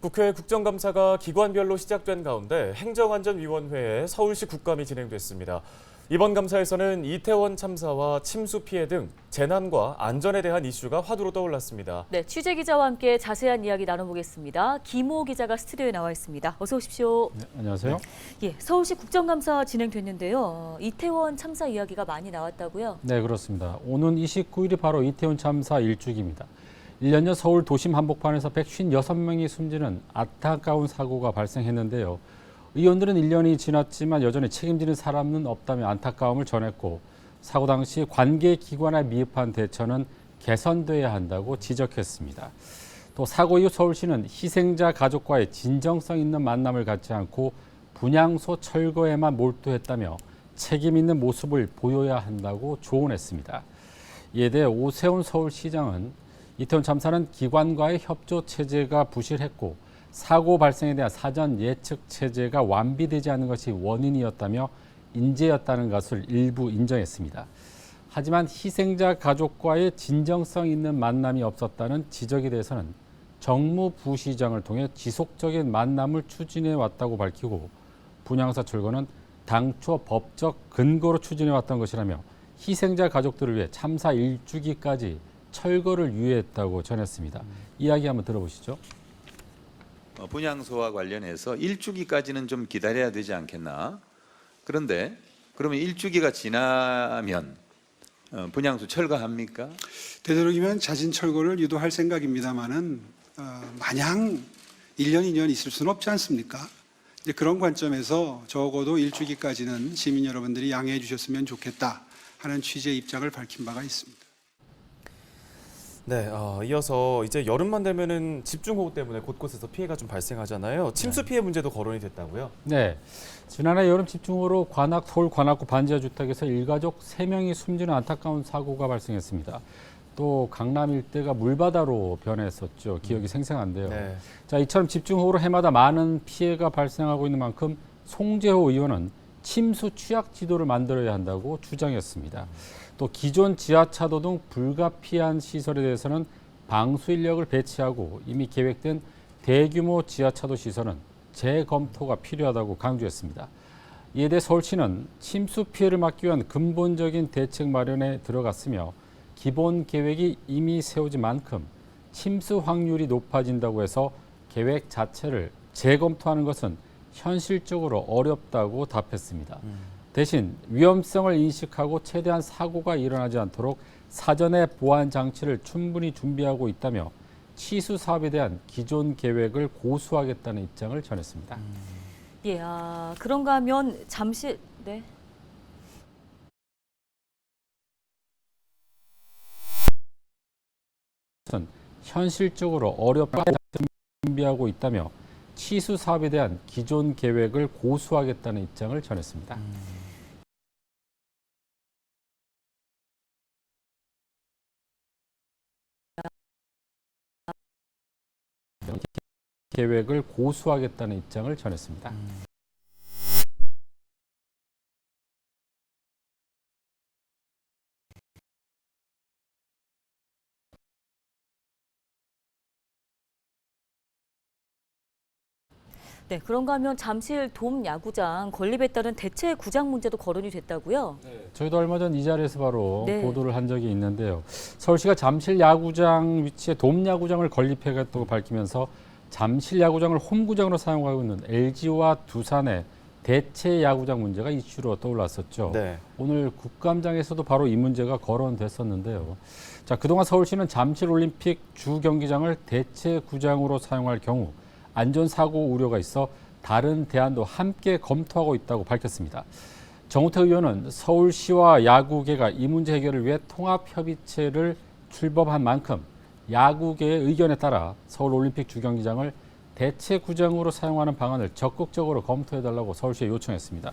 국회 국정감사가 기관별로 시작된 가운데 행정안전위원회에 서울시 국감이 진행됐습니다. 이번 감사에서는 이태원 참사와 침수 피해 등 재난과 안전에 대한 이슈가 화두로 떠올랐습니다. 네, 취재 기자와 함께 자세한 이야기 나눠보겠습니다. 김호 기자가 스튜디오에 나와 있습니다. 어서 오십시오. 네, 안녕하세요. 예, 서울시 국정감사 진행됐는데요. 이태원 참사 이야기가 많이 나왔다고요? 네, 그렇습니다. 오는 29일이 바로 이태원 참사 1주기입니다. 1년 전 서울 도심 한복판에서 156명이 숨지는 안타까운 사고가 발생했는데요. 의원들은 1년이 지났지만 여전히 책임지는 사람은 없다며 안타까움을 전했고, 사고 당시 관계 기관의 미흡한 대처는 개선돼야 한다고 지적했습니다. 또 사고 이후 서울시는 희생자 가족과의 진정성 있는 만남을 갖지 않고 분향소 철거에만 몰두했다며 책임 있는 모습을 보여야 한다고 조언했습니다. 이에 대해 오세훈 서울시장은 이태원 참사는 기관과의 협조 체제가 부실했고 사고 발생에 대한 사전 예측 체제가 완비되지 않은 것이 원인이었다며 인재였다는 것을 일부 인정했습니다. 하지만 희생자 가족과의 진정성 있는 만남이 없었다는 지적에 대해서는 정무부시장을 통해 지속적인 만남을 추진해 왔다고 밝히고, 분향소 철거는 당초 법적 근거로 추진해 왔던 것이라며 희생자 가족들을 위해 참사 1주기까지 철거를 유예했다고 전했습니다. 이야기 한번 들어보시죠. 분향소와 관련해서 1주기까지는 좀 기다려야 되지 않겠나. 그런데 그러면 1주기가 지나면 분향소 철거합니까? 되도록이면 자진 철거를 유도할 생각입니다만은 마냥 1년, 2년 있을 수는 없지 않습니까? 이제 그런 관점에서 적어도 1주기까지는 시민 여러분들이 양해해 주셨으면 좋겠다 하는 취지의 입장을 밝힌 바가 있습니다. 네, 이어서 이제 여름만 되면은 집중호우 때문에 곳곳에서 피해가 좀 발생하잖아요. 침수 피해 문제도 거론이 됐다고요? 네, 지난해 여름 집중호우로 서울 관악구 반지하 주택에서 일가족 3명이 숨지는 안타까운 사고가 발생했습니다. 또 강남 일대가 물바다로 변했었죠. 기억이 생생한데요. 네. 자, 이처럼 집중호우로 해마다 많은 피해가 발생하고 있는 만큼 송재호 의원은 침수 취약 지도를 만들어야 한다고 주장했습니다. 또 기존 지하차도 등 불가피한 시설에 대해서는 방수 인력을 배치하고 이미 계획된 대규모 지하차도 시설은 재검토가 필요하다고 강조했습니다. 이에 대해 서울시는 침수 피해를 막기 위한 근본적인 대책 마련에 들어갔으며, 기본 계획이 이미 세워진 만큼 침수 확률이 높아진다고 해서 계획 자체를 재검토하는 것은 현실적으로 어렵다고 답했습니다. 대신 위험성을 인식하고 최대한 사고가 일어나지 않도록 사전에 보안 장치를 충분히 준비하고 있다며 취수 사업에 대한 기존 계획을 고수하겠다는 입장을 전했습니다. 예, 그런가 하면 잠시 네. 현실적으로 어렵게 준비하고 있다며 취수 사업에 대한 기존 계획을 고수하겠다는 입장을 전했습니다. 계획을 고수하겠다는 입장을 전했습니다. 네, 그런가 하면 잠실 돔 야구장 건립에 따른 대체 구장 문제도 거론이 됐다고요? 네, 저희도 얼마 전 이 자리에서 바로 네. 보도를 한 적이 있는데요. 서울시가 잠실 야구장 위치에 돔 야구장을 건립해갔다고 밝히면서 잠실 야구장을 홈구장으로 사용하고 있는 LG와 두산의 대체 야구장 문제가 이슈로 떠올랐었죠. 네. 오늘 국감장에서도 바로 이 문제가 거론됐었는데요. 자, 그동안 서울시는 잠실 올림픽 주 경기장을 대체 구장으로 사용할 경우 안전사고 우려가 있어 다른 대안도 함께 검토하고 있다고 밝혔습니다. 정우택 의원은 서울시와 야구계가 이 문제 해결을 위해 통합협의체를 출범한 만큼 야구계의 의견에 따라 서울올림픽 주경기장을 대체 구장으로 사용하는 방안을 적극적으로 검토해달라고 서울시에 요청했습니다.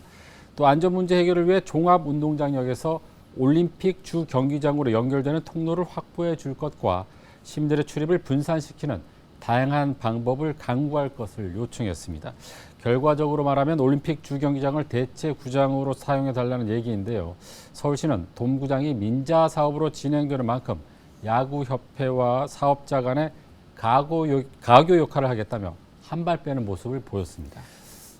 또 안전 문제 해결을 위해 종합운동장역에서 올림픽 주 경기장으로 연결되는 통로를 확보해 줄 것과 시민들의 출입을 분산시키는 다양한 방법을 강구할 것을 요청했습니다. 결과적으로 말하면 올림픽 주경기장을 대체 구장으로 사용해달라는 얘기인데요. 서울시는 돔구장이 민자 사업으로 진행되는 만큼 야구협회와 사업자 간의 가교 역할을 하겠다며 한 발 빼는 모습을 보였습니다.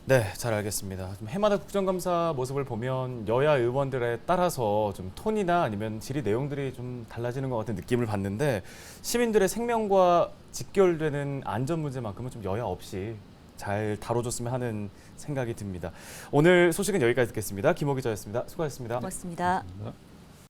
네, 잘 알겠습니다. 좀 해마다 국정감사 모습을 보면 여야 의원들에 따라서 좀 톤이나 아니면 질의 내용들이 좀 달라지는 것 같은 느낌을 받는데 시민들의 생명과 직결되는 안전 문제만큼은 좀 여야 없이 잘 다뤄줬으면 하는 생각이 듭니다. 오늘 소식은 여기까지 듣겠습니다. 김호 기자였습니다. 수고하셨습니다. 고맙습니다. 감사합니다.